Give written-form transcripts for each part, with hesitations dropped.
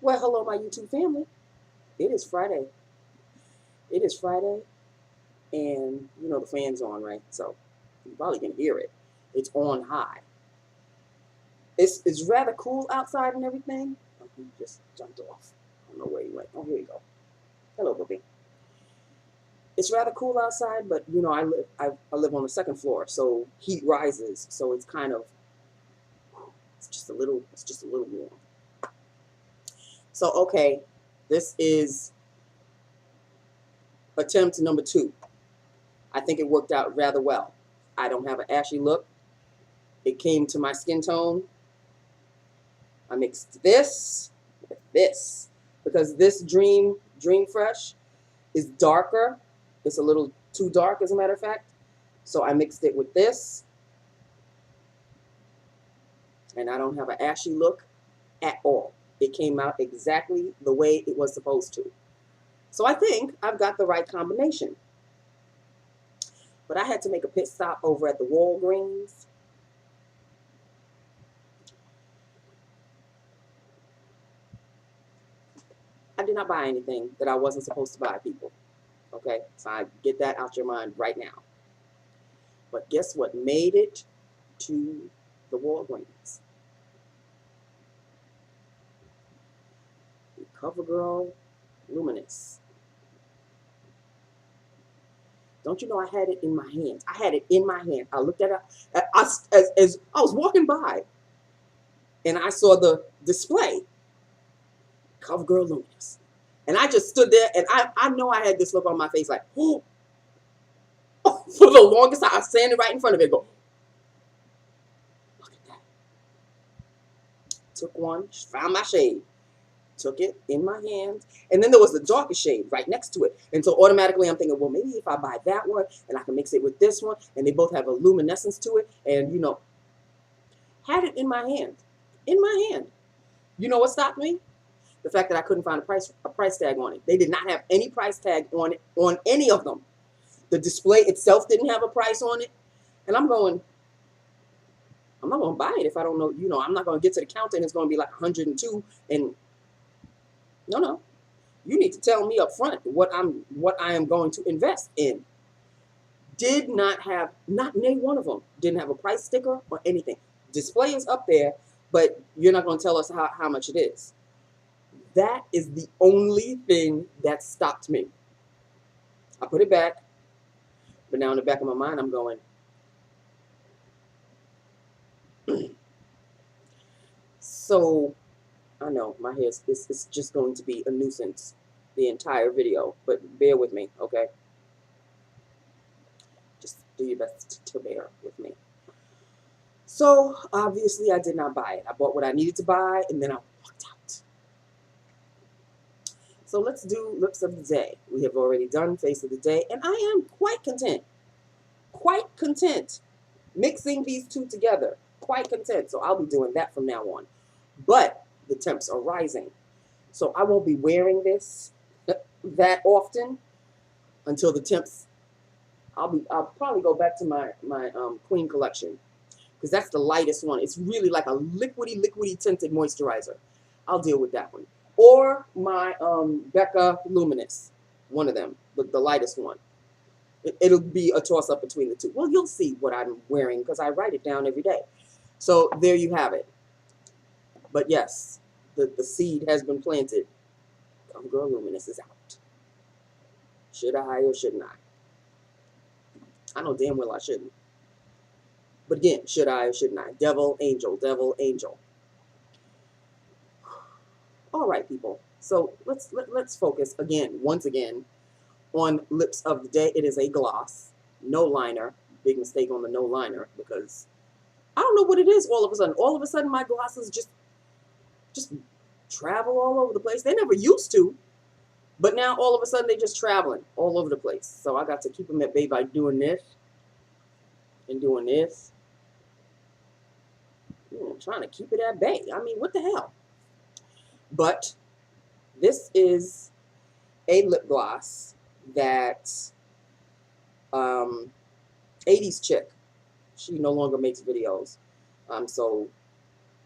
Well, hello, my YouTube family. It is Friday. It is Friday, and you know the fan's on, right? So you probably can hear it. It's on high. It's rather cool outside and everything. Oh, he just jumped off. I don't know where he went. Oh, here you go. Hello, Bobby. It's rather cool outside, but you know I live on the second floor, so heat rises. So it's kind of it's just a little warm. So okay, this is attempt number 2. I think it worked out rather well. I don't have an ashy look. It came to my skin tone. I mixed this with this because this Dream Fresh is darker. It's a little too dark, as a matter of fact. So I mixed it with this, and I don't have an ashy look at all. It came out exactly the way it was supposed to. So I think I've got the right combination. But I had to make a pit stop over at the Walgreens. I did not buy anything that I wasn't supposed to buy, people. Okay, so I get that out your mind right now. But guess what made it to the Walgreens? The CoverGirl Luminous. Don't you know I had it in my hands? I had it in my hand. I looked at it as I was walking by, and I saw the display, CoverGirl Luminous. And I just stood there, and I know I had this look on my face like, oh, for the longest time. I was standing right in front of it, go, look at that. Took one, found my shade, took it in my hands, and then there was the darkest shade right next to it. And so automatically I'm thinking, well, maybe if I buy that one and I can mix it with this one, and they both have a luminescence to it, and you know, had it in my hand, in my hand. You know what stopped me? The fact that I couldn't find a price tag on it. They did not have any price tag on any of them. The display itself didn't have a price on it, and I'm going, I'm not going to buy it if I don't know. You know, I'm not going to get to the counter and it's going to be like 102. And no, you need to tell me up front what I am going to invest in. Did not have, not any one of them didn't have a price sticker or anything. Display is up there, but you're not going to tell us how much it is. That is the only thing that stopped me. I put it back, but now in the back of my mind, I'm going, so I know my hair is just going to be a nuisance the entire video, but bear with me, okay? Just do your best to bear with me. So obviously I did not buy it. I bought what I needed to buy, and then I walked out. So let's do lips of the day. We have already done face of the day, and I am quite content mixing these two together. Quite content. So I'll be doing that from now on. But the temps are rising. So I won't be wearing this that often until the temps. I'll probably go back to my Queen collection because that's the lightest one. It's really like a liquidy tinted moisturizer. I'll deal with that one. Or my Becca Luminous, one of them, the lightest one. It'll be a toss up between the two. Well, you'll see what I'm wearing because I write it down every day. So there you have it. But yes, the seed has been planted. CoverGirl Luminous is out. Should I or shouldn't I? I know damn well I shouldn't. But again, should I or shouldn't I? Devil, angel, devil, angel. All right, people. So let's focus again, once again, on lips of the day. It is a gloss, no liner. Big mistake on the no liner because I don't know what it is. All of a sudden, my glosses just travel all over the place. They never used to, but now all of a sudden they're just traveling all over the place. So I got to keep them at bay by doing this and doing this. I'm trying to keep it at bay. I mean, what the hell? But this is a lip gloss that 80s chick. She no longer makes videos. I'm so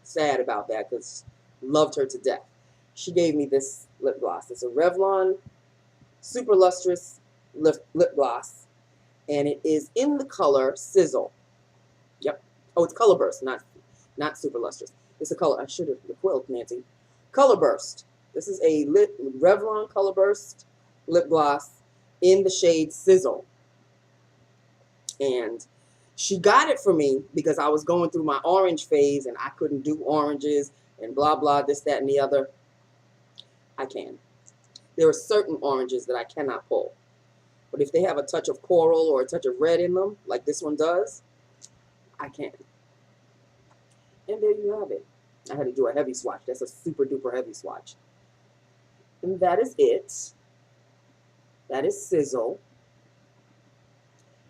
sad about that because loved her to death. she gave me this lip gloss. It's a Revlon Super Lustrous lip gloss, and it is in the color Sizzle. Yep. Oh, it's Color Burst, not Super Lustrous. It's a color. I should have the quilt, Nancy. Color Burst. This is a Revlon Color Burst lip gloss in the shade Sizzle. And she got it for me because I was going through my orange phase and I couldn't do oranges and blah, blah, this, that, and the other. I can. There are certain oranges that I cannot pull. But if they have a touch of coral or a touch of red in them, like this one does, I can. And there you have it. I had to do a heavy swatch. That's a super duper heavy swatch. And that is it. That is Sizzle.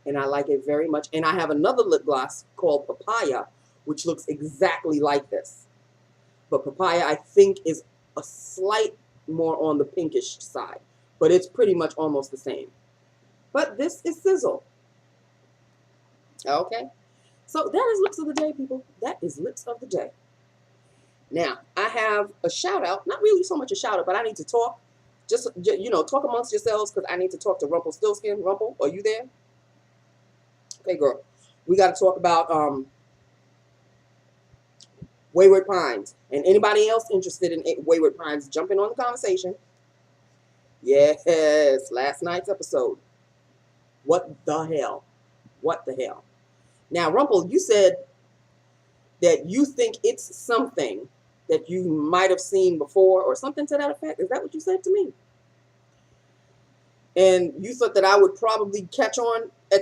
And I like it very much. And I have another lip gloss called Papaya, which looks exactly like this. But Papaya, I think, is a slight more on the pinkish side. But it's pretty much almost the same. But this is Sizzle. Okay? So that is Lips of the Day, people. That is Lips of the Day. Now, I have a shout out. Not really so much a shout out, but I need to talk. Just you know, talk amongst yourselves because I need to talk to Rumpelstiltskin. Rumple, are you there? Okay, girl. We got to talk about Wayward Pines. And anybody else interested in Wayward Pines, jump in on the conversation. Yes, last night's episode. What the hell? What the hell? Now, Rumple, you said that you think it's something that you might have seen before or something to that effect. Is that what you said to me? And you thought that I would probably catch on at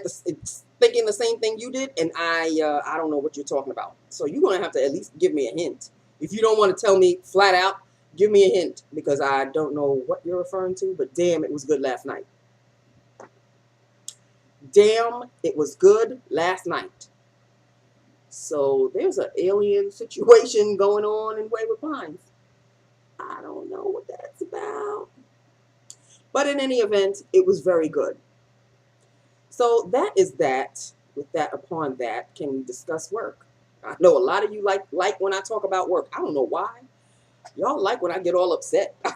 thinking the same thing you did, and I don't know what you're talking about. So you're going to have to at least give me a hint. If you don't want to tell me flat out, give me a hint because I don't know what you're referring to, but damn, it was good last night. Damn, it was good last night. So there's an alien situation going on in Wayward Pines. I don't know what that's about. But in any event, it was very good. So that is that. With that, upon that, can we discuss work? I know a lot of you like when I talk about work. I don't know why. Y'all like when I get all upset. I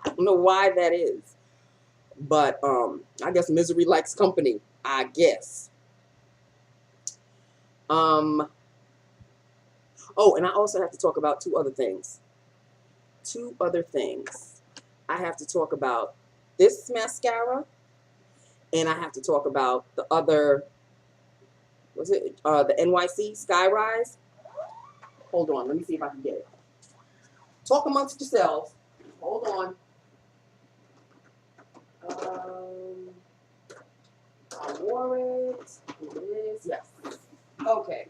don't know why that is. But I guess misery likes company, I guess. Oh, and I also have to talk about two other things. Two other things. I have to talk about this mascara, and I have to talk about the other, was it the NYC Skyrise? Hold on, let me see if I can get it. Talk amongst yourselves. Hold on. I wore it. Here it is. Yes. Okay.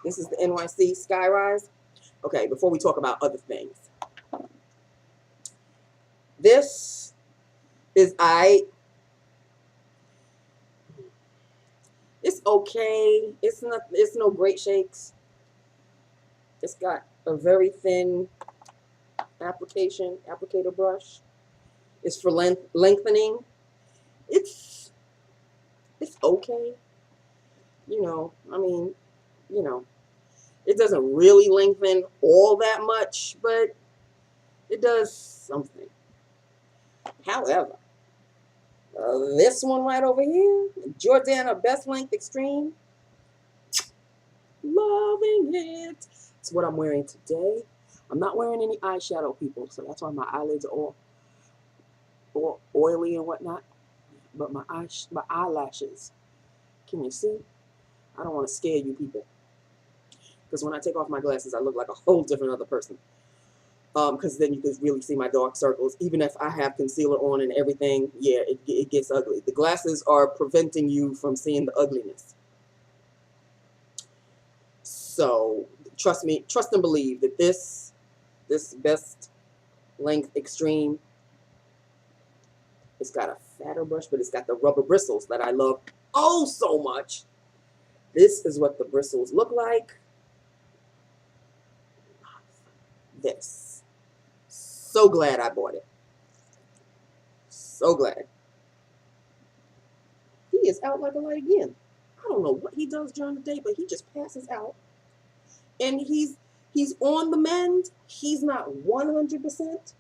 This is the NYC Skyrise. Okay, before we talk about other things. This is it's okay. It's no great shakes. It's got a very thin applicator brush. It's for lengthening. It's okay. You know, I mean, you know, it doesn't really lengthen all that much, but it does something. However, this one right over here, Jordana Best Length Extreme, loving it. It's what I'm wearing today. I'm not wearing any eyeshadow, people, so that's why my eyelids are all oily and whatnot. But my eyelashes, can you see? I don't want to scare you people. Because when I take off my glasses, I look like a whole different other person. Because then you can really see my dark circles. Even if I have concealer on and everything, yeah, it gets ugly. The glasses are preventing you from seeing the ugliness. So, trust me, trust and believe that this Best Length Extreme, it's got a fatter brush, but it's got the rubber bristles that I love oh so much. This is what the bristles look like. This. So glad I bought it. So glad. He is out like a light again. I don't know what he does during the day, but he just passes out. And he's He's on the mend. He's not 100%,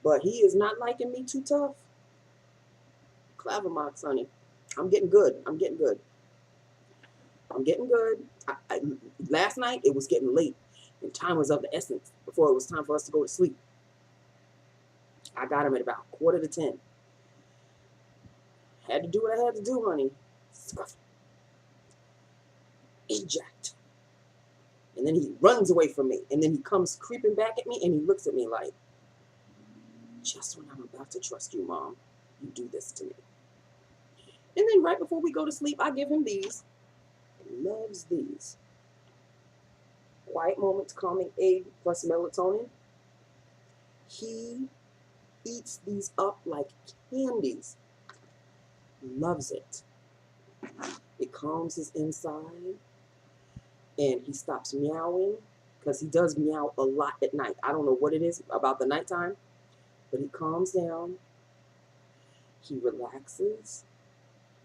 but he is not liking me too tough. Clever Mox, honey. I'm getting good. I'm getting good. I'm getting good. Last night, it was getting late, and time was of the essence before it was time for us to go to sleep. I got him at about 9:45. Had to do what I had to do, honey. Scruff. Eject. And then he runs away from me, and then he comes creeping back at me, and he looks at me like, just when I'm about to trust you, Mom, you do this to me. And then right before we go to sleep, I give him these. He loves these. Quiet Moments Calming Aid plus Melatonin. He eats these up like candies. Loves it. It calms his inside. And he stops meowing, because he does meow a lot at night. I don't know what it is about the nighttime, but he calms down. He relaxes.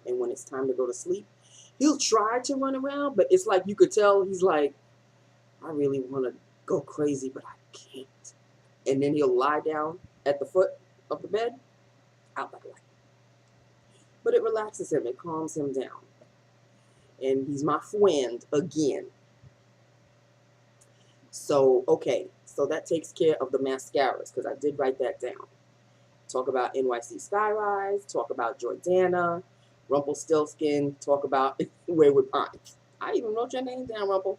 And when it's time to go to sleep, he'll try to run around, but it's like you could tell he's like, I really want to go crazy, but I can't. And then he'll lie down at the foot of the bed, out like a light. But it relaxes him. It calms him down. And he's my friend again. So, okay. So that takes care of the mascaras, because I did write that down. Talk about NYC Skyrise. Talk about Jordana. Rumpelstiltskin. Talk about Wayward Pines. I even wrote your name down, Rumple.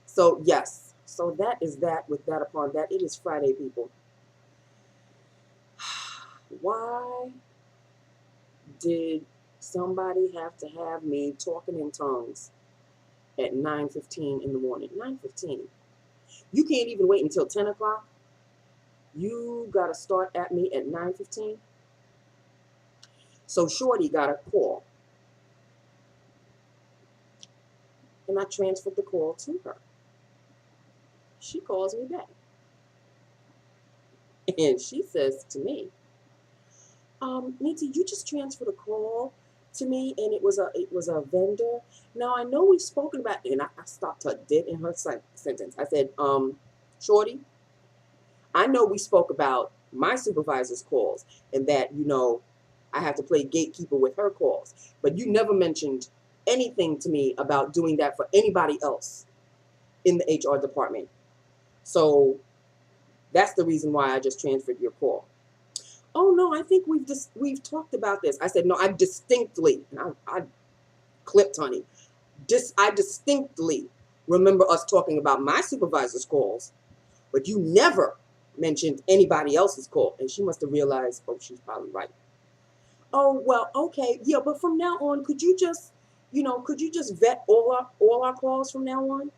So, yes. So that is that. With that upon that, it is Friday, people. Why did somebody have to have me talking in tongues at 9:15 in the morning? 9:15. You can't even wait until 10 o'clock. You got to start at me at 9:15. So Shorty got a call. And I transferred the call to her. She calls me back. And she says to me, Nita, you just transferred a call to me, and it was a vendor. Now, I know we've spoken about it, and I stopped her dead in her sentence. I said, Shorty, I know we spoke about my supervisor's calls, and that, I have to play gatekeeper with her calls. But you never mentioned anything to me about doing that for anybody else in the HR department. So that's the reason why I just transferred your call. Oh, no, I think we've talked about this. I said, no, I distinctly, and I clipped, honey. I distinctly remember us talking about my supervisor's calls, but you never mentioned anybody else's call. And she must have realized, oh, she's probably right. Oh, well, okay. Yeah, but from now on, could you just vet all our calls from now on?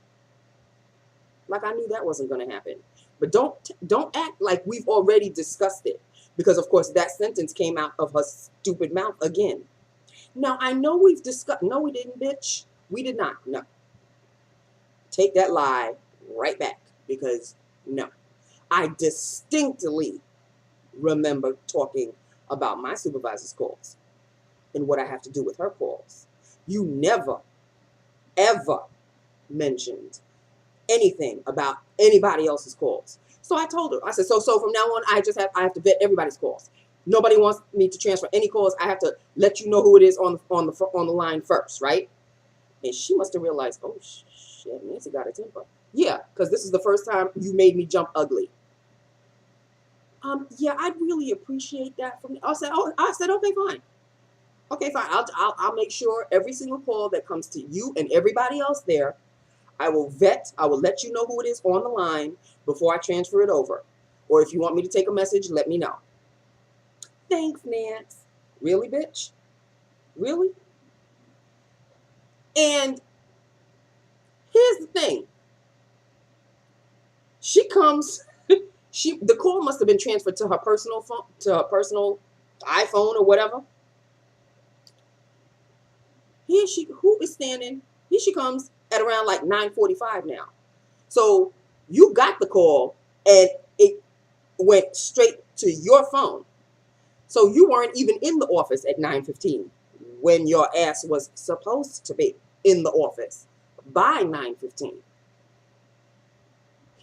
Like, I knew that wasn't going to happen. But don't act like we've already discussed it. Because, of course, that sentence came out of her stupid mouth again. Now, I know we've discussed. No, we didn't, bitch. We did not. No. Take that lie right back. Because, no. I distinctly remember talking about my supervisor's calls and what I have to do with her calls. You never, ever mentioned anything about anybody else's calls. So I told her, I said, so from now on, I have to vet everybody's calls. Nobody wants me to transfer any calls. I have to let you know who it is on the line first, right? And she must have realized, oh shit, Nancy got a temper. Yeah, because this is the first time you made me jump ugly. Yeah, I'd really appreciate that from you. I said, okay, fine. Okay, fine. I'll make sure every single call that comes to you and everybody else there, I will vet. I will let you know who it is on the line before I transfer it over. Or if you want me to take a message, let me know. Thanks, Nance. Really, bitch? Really? And here's the thing. She comes, the call must have been transferred to her personal phone, to her personal iPhone or whatever. Who is standing? Here she comes at around like 9:45 now. So you got the call and it went straight to your phone. So you weren't even in the office at 9:15 when your ass was supposed to be in the office by 9:15.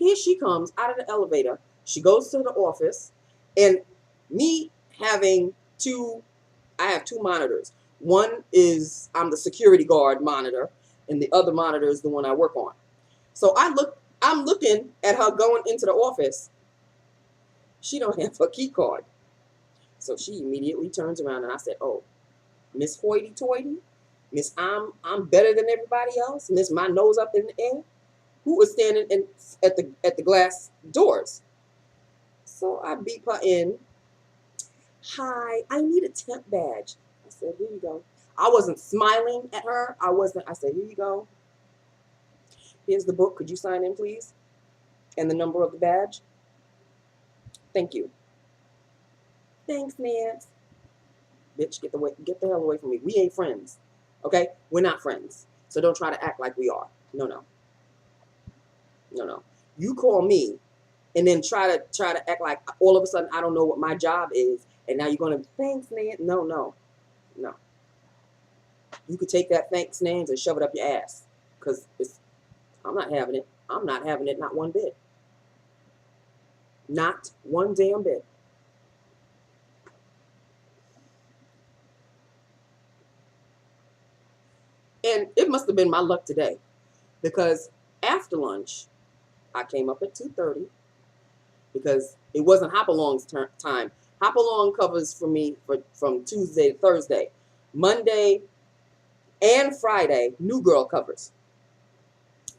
Here she comes out of the elevator. She goes to the office, and me having I have two monitors. One is I'm the security guard monitor, and the other monitor is the one I work on. So I'm looking at her going into the office. She don't have her key card. So she immediately turns around, and I said, "Oh, Miss Hoity Toity, Miss I'm better than everybody else, Miss my nose up in the air, who is standing at the glass doors?" So I beep her in. "Hi, I need a temp badge." I said, "Here you go." I wasn't smiling at her. I said, "Here you go. Here's the book. Could you sign in, please? And the number of the badge. Thank you." "Thanks, Nance." Bitch, get the hell away from me. We ain't friends. Okay? We're not friends. So don't try to act like we are. No, no. No, no. You call me and then try to act like all of a sudden I don't know what my job is, and now you're gonna thanks, Nance. No, no. No. You could take that thanks, Nance, and shove it up your ass. Because I'm not having it. I'm not having it, not one bit. Not one damn bit. And it must have been my luck today, because after lunch, I came up at 2:30 because it wasn't Hopalong's time. Hopalong covers for me from Tuesday to Thursday. Monday and Friday, New Girl covers.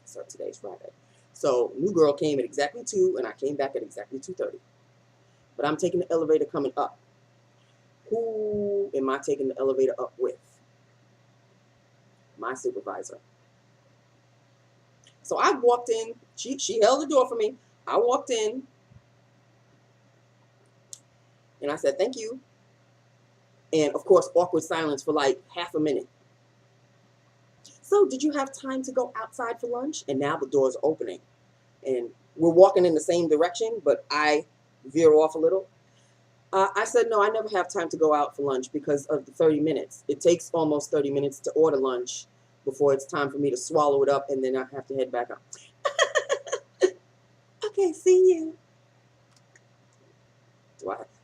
So today's Friday. So New Girl came at exactly 2, and I came back at exactly 2:30. But I'm taking the elevator coming up. Who am I taking the elevator up with? My supervisor. So I walked in. She held the door for me. I walked in, and I said, "Thank you." And of course, awkward silence for like half a minute. "So did you have time to go outside for lunch?" And now the door's opening, and we're walking in the same direction, but I veer off a little. I said, "No, I never have time to go out for lunch because of the 30 minutes. It takes almost 30 minutes to order lunch before it's time for me to swallow it up, and then I have to head back up." "Okay, see you."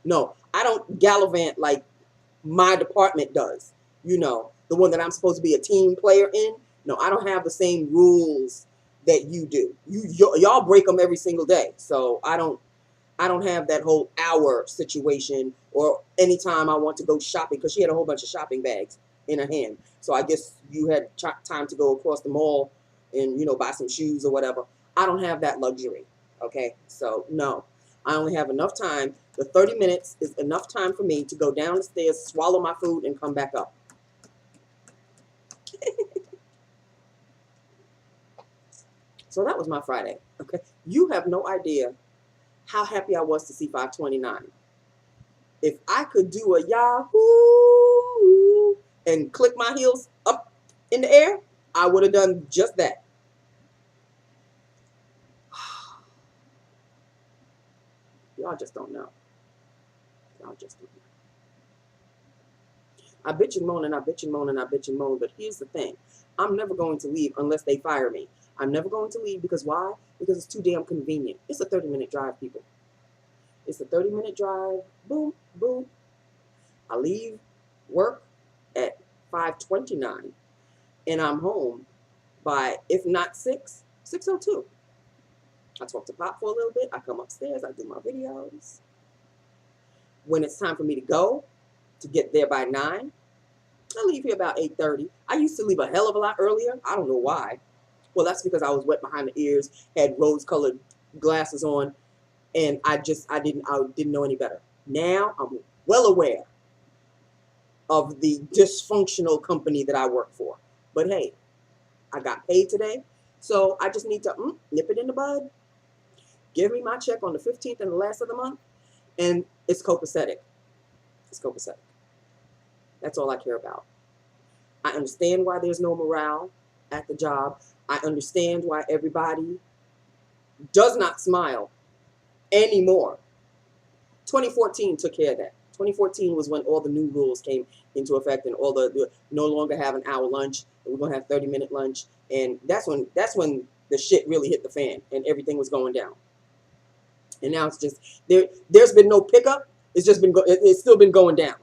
No, I don't gallivant like my department does. You know, the one that I'm supposed to be a team player in. No, I don't have the same rules that you do. Y'all break them every single day. So I don't have that whole hour situation, or anytime I want to go shopping, because she had a whole bunch of shopping bags in her hand. So I guess you had time to go across the mall and, buy some shoes or whatever. I don't have that luxury. Okay. So no, I only have enough time. The 30 minutes is enough time for me to go down the stairs, swallow my food, and come back up. So that was my Friday. Okay. You have no idea how happy I was to see 529. If I could do a Yahoo and click my heels up in the air, I would have done just that. Y'all just don't know. Y'all just don't know. I bitch and moan and I bitch and moan and I bitch and moan, but here's the thing. I'm never going to leave unless they fire me. I'm never going to leave because why? Because it's too damn convenient. It's a 30-minute drive, people. It's a 30-minute drive. Boom, boom. I leave work at 5:29, and I'm home by, if not 6:02. I talk to Pop for a little bit. I come upstairs. I do my videos. When it's time for me to go, to get there by 9, I leave here about 8:30. I used to leave a hell of a lot earlier. I don't know why. Well, that's because I was wet behind the ears, had rose-colored glasses on, and I didn't know any better. Now I'm well aware of the dysfunctional company that I work for. But hey, I got paid today, so I just need to nip it in the bud. Give me my check on the 15th and the last of the month, and it's copacetic. It's copacetic. That's all I care about. I understand why there's no morale at the job. I understand why everybody does not smile anymore. 2014 took care of that. 2014 was when all the new rules came into effect, and all the no longer have an hour lunch, and we're gonna have 30-minute lunch, and that's when the shit really hit the fan and everything was going down. And now it's just there's been no pickup. It's just been it's still been going down.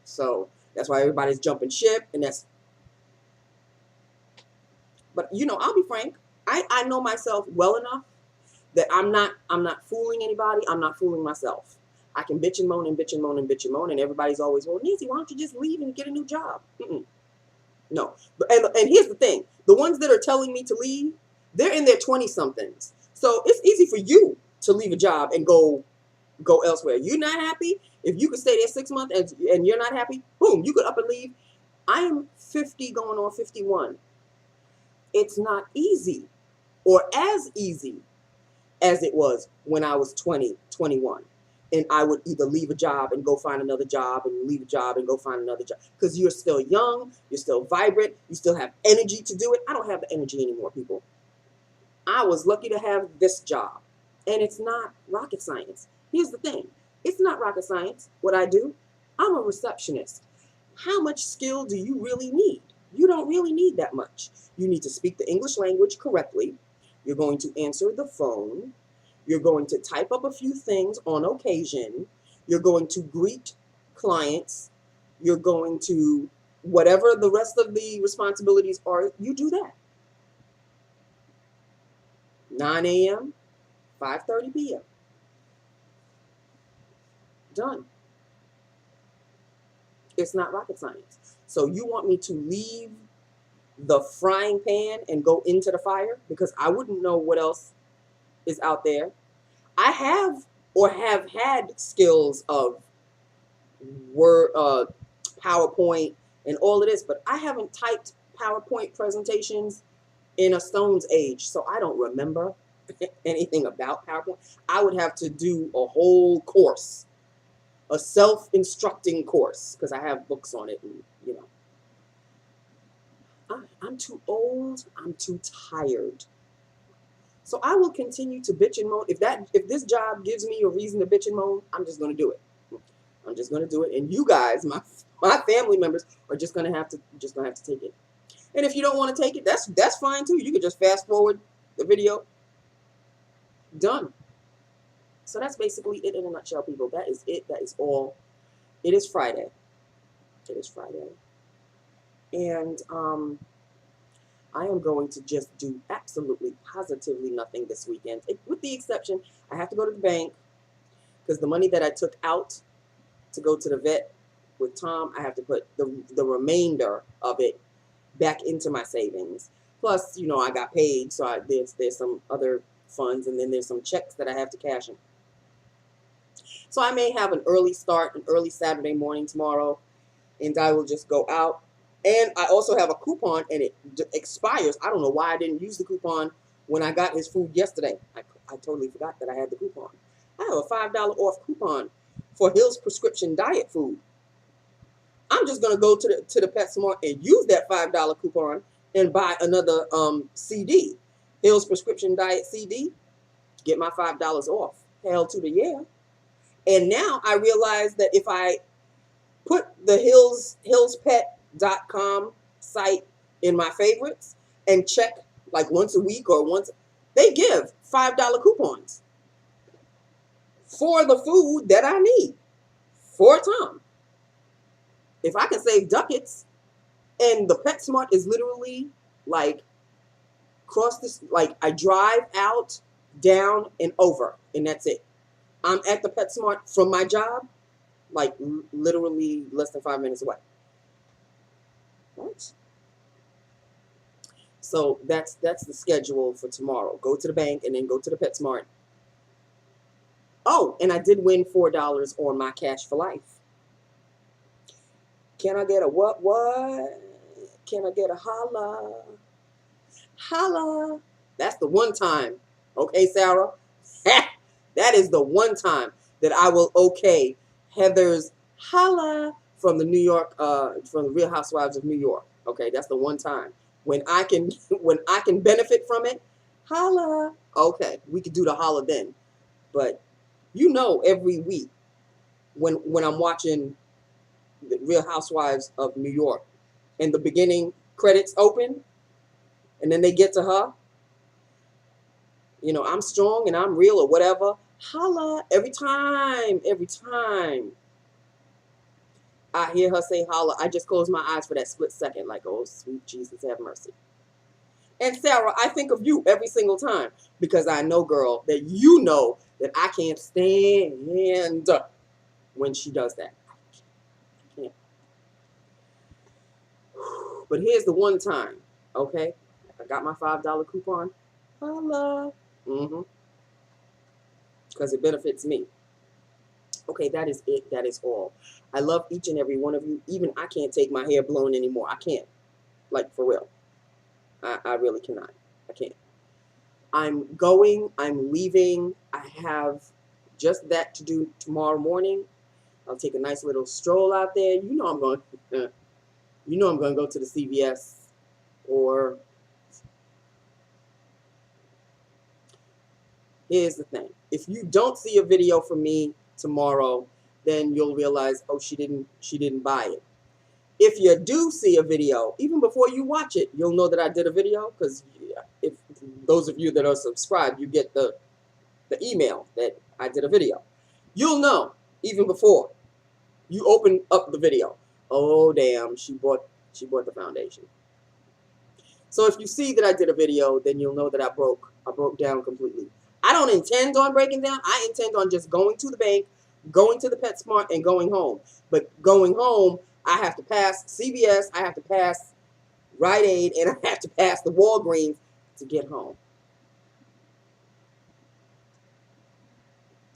So that's why everybody's jumping ship, and that's. But you know, I'll be frank. I know myself well enough that I'm not fooling anybody. I'm not fooling myself. I can bitch and moan and bitch and moan and bitch and moan, and everybody's always, well, Nancy, why don't you just leave and get a new job? No. And here's the thing: the ones that are telling me to leave, they're in their 20-somethings. So it's easy for you to leave a job and go elsewhere. You're not happy. If you could stay there 6 months and you're not happy, boom, you could up and leave. I am 50 going on 51. It's not easy, or as easy as it was when I was 20, 21. And I would either leave a job and go find another job and leave a job and go find another job. Because you're still young, you're still vibrant, you still have energy to do it. I don't have the energy anymore, people. I was lucky to have this job. And it's not rocket science. Here's the thing. It's not rocket science, what I do. I'm a receptionist. How much skill do you really need? You don't really need that much. You need to speak the English language correctly. You're going to answer the phone. You're going to type up a few things on occasion. You're going to greet clients. You're going to, whatever the rest of the responsibilities are, you do that. 9 a.m., 5:30 p.m. Done. It's not rocket science. So you want me to leave the frying pan and go into the fire? Because I wouldn't know what else is out there. I have or have had skills of Word, PowerPoint, and all of this, but I haven't typed PowerPoint presentations in a stone's age, so I don't remember anything about PowerPoint. I would have to do a whole course, a self-instructing course, because I have books on it, and you know. I'm too old. I'm too tired. So I will continue to bitch and moan. If this job gives me a reason to bitch and moan, I'm just going to do it. I'm just going to do it. And you guys, my family members, are just going to have to take it. And if you don't want to take it, that's fine too. You could just fast forward the video. Done. So that's basically it in a nutshell, people. That is it. That is all. It is Friday. It is Friday. And I am going to just do absolutely, positively nothing this weekend, with the exception, I have to go to the bank because the money that I took out to go to the vet with Tom, I have to put the remainder of it back into my savings. Plus, you know, I got paid, so there's some other funds, and then there's some checks that I have to cash in. So I may have an early start, an early Saturday morning tomorrow, and I will just go out. And I also have a coupon, and it expires. I don't know why I didn't use the coupon when I got his food yesterday. I totally forgot that I had the coupon. I have a $5 off coupon for Hill's prescription diet food. I'm just going to go to the PetSmart and use that $5 coupon and buy another CD, Hill's prescription diet CD, get my $5 off. Hell to the yeah. And now I realize that if I put the hillspet.com site in my favorites and check like once a week or once, they give $5 coupons for the food that I need for Tom. If I can save ducats, and the PetSmart is literally like cross this, like I drive out, down, and over, and that's it. I'm at the PetSmart from my job, like literally less than 5 minutes away. Right? So that's the schedule for tomorrow. Go to the bank and then go to the PetSmart. Oh, and I did win $4 on my Cash for Life. Can I get a what? Can I get a holla? Holla. That's the one time. Okay, Sarah? That is the one time that I will okay Heather's holla from the New York, from the Real Housewives of New York. Okay, that's the one time. When I can benefit from it, holla. Okay, we could do the holla then. But you know, every week when I'm watching the Real Housewives of New York, and the beginning credits open, and then they get to her, you know, I'm strong and I'm real or whatever, holla every time, every time I hear her say holla, I just close my eyes for that split second, like, oh, sweet Jesus, have mercy. And Sarah, I think of you every single time because I know, girl, that you know that I can't stand when she does that. I can't. But here's the one time, okay? I got my $5 coupon. Holla. Because it benefits me. Okay, that is it. That is all. I love each and every one of you. Even I can't take my hair blown anymore. I can't. Like, for real. I really cannot. I can't. I'm going. I'm leaving. I have just that to do tomorrow morning. I'll take a nice little stroll out there. You know I'm going. You know I'm going to go to the CVS or. Here's the thing. If you don't see a video from me tomorrow, then you'll realize, oh, she didn't buy it. If you do see a video, even before you watch it, you'll know that I did a video because if those of you that are subscribed, you get the email that I did a video. You'll know even before you open up the video. Oh, damn, she bought the foundation. So if you see that I did a video, then you'll know that I broke down completely. I don't intend on breaking down. I intend on just going to the bank, going to the PetSmart, and going home. But going home, I have to pass CVS, I have to pass Rite Aid, and I have to pass the Walgreens to get home.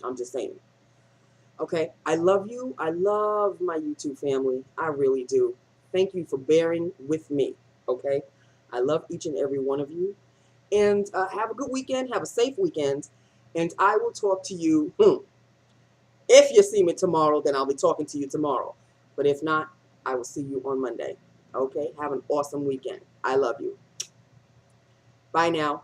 I'm just saying. Okay, I love you. I love my YouTube family. I really do. Thank you for bearing with me, okay? I love each and every one of you. And have a good weekend. Have a safe weekend. And I will talk to you. If you see me tomorrow, then I'll be talking to you tomorrow. But if not, I will see you on Monday. Okay? Have an awesome weekend. I love you. Bye now.